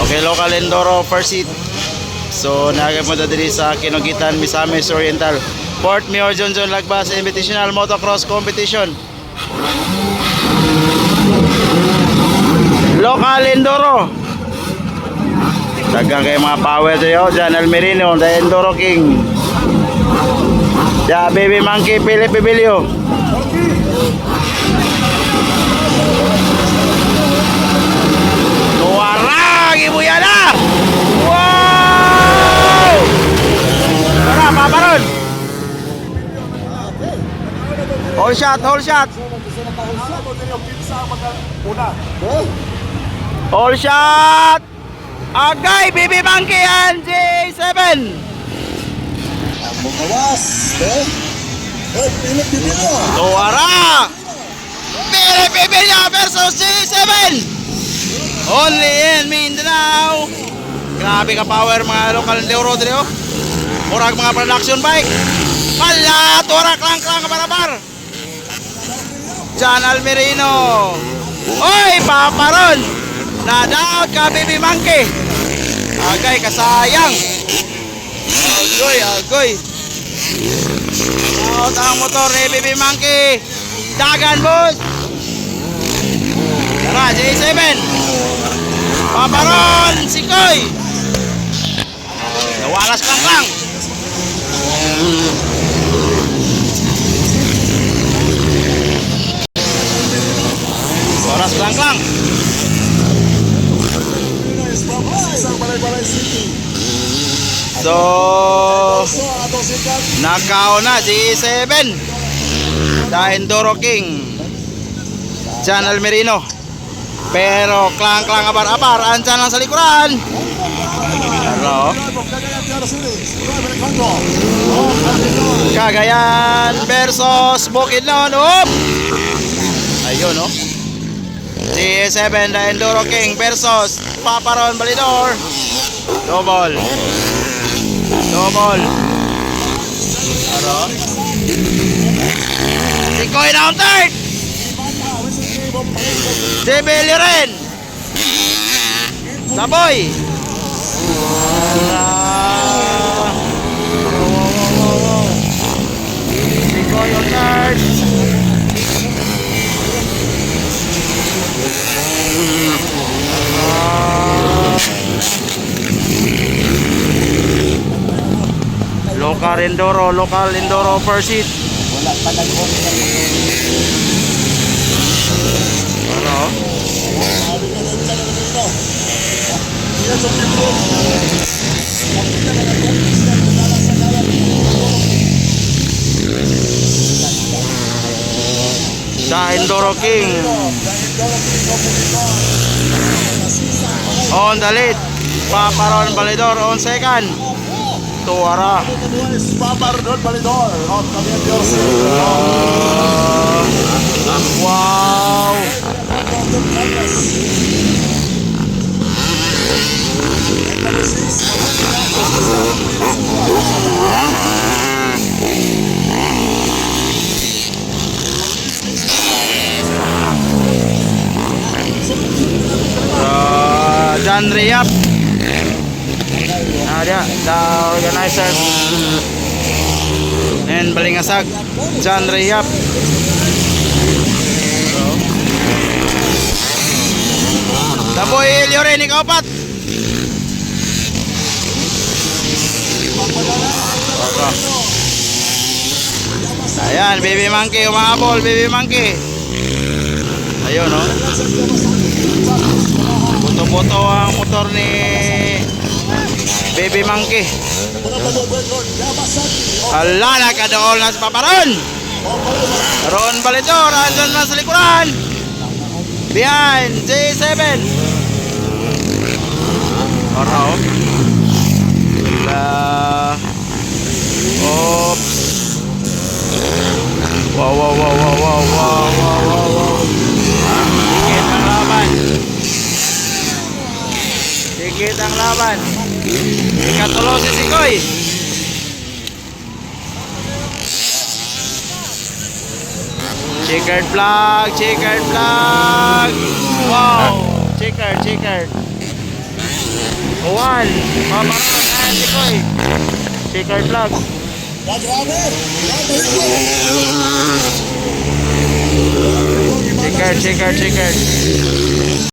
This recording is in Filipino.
Okay, local Enduro first seat. So nagay mo diri sa Kinugitan, Misamis Oriental, Fort Mayor Johnson Lagbas Invitational Motocross Competition. Local Enduro. Dagang kay mga power tayo, John Almerino, the Enduro King. Ya Baby Monkey Philip Bibilio. Tuwarang ibu yana. Wow! Tara, paparon. Hold shot, hold shot. Hold shot. Agay, Baby Monkey and J7. Bukawas. Philip Bibilio. Tuwara. Philip Bibilio versus J7. Only in Mindanao. Grabe ka power mga local Enduro dito. Murag mga production bike. Pala, tuwara klang-klang kaparabar. John Almerino. Oy, paparon. Nadaot ka, Baby Monkey. Agay, kasayang. Agoy, agoy. Out ang motor ni Baby Monkey. Dagan, boss. Tara, J7. Paparon, Sikoy. Nawalas klang-klang. Waras klang-klang. So, nakao na G7, the Enduro King, John Almerino. Pero klang-klang abar-abar, andyan lang sa likuran. Pero Cagayan versus Bukidnon. Ayun, no? G7, the Enduro King versus Paparon Balidor. Double. Double. Ano? Sikoy down third. Sibili rin. Saboy. Sikoy on third. Local Enduro first seat. Wala pa nag-on. Ano? The Enduro King on the lead. Paparon Balidor on second. Tuwara. Paparon Balidor. Wow. John Riap. Ada the organizer and Balingasag, John Riap. Taboy Elioren, ikaw pat. Ayan, Baby Monkey, umahabol, Baby Monkey. Ayun, no? Buto-buto ang motor ni Baby Monkey. Ala, nakadool na sa Paparon. Ron Balidor, andun na sa likuran. Behind, J7. Oro. Oops. Wow, wow, wow, wow, wow, wow, wow, wow, wow. Tikit ang laban. Tikit ang laban. Ikatulo si Sikoy. Checkered flag, checkered flag. Wow, checkered, checkered. Juan. Pamaron. Ayan, Tikoy. Sticker vlog. Ah, grabe. Ah, balik mo. Sticker.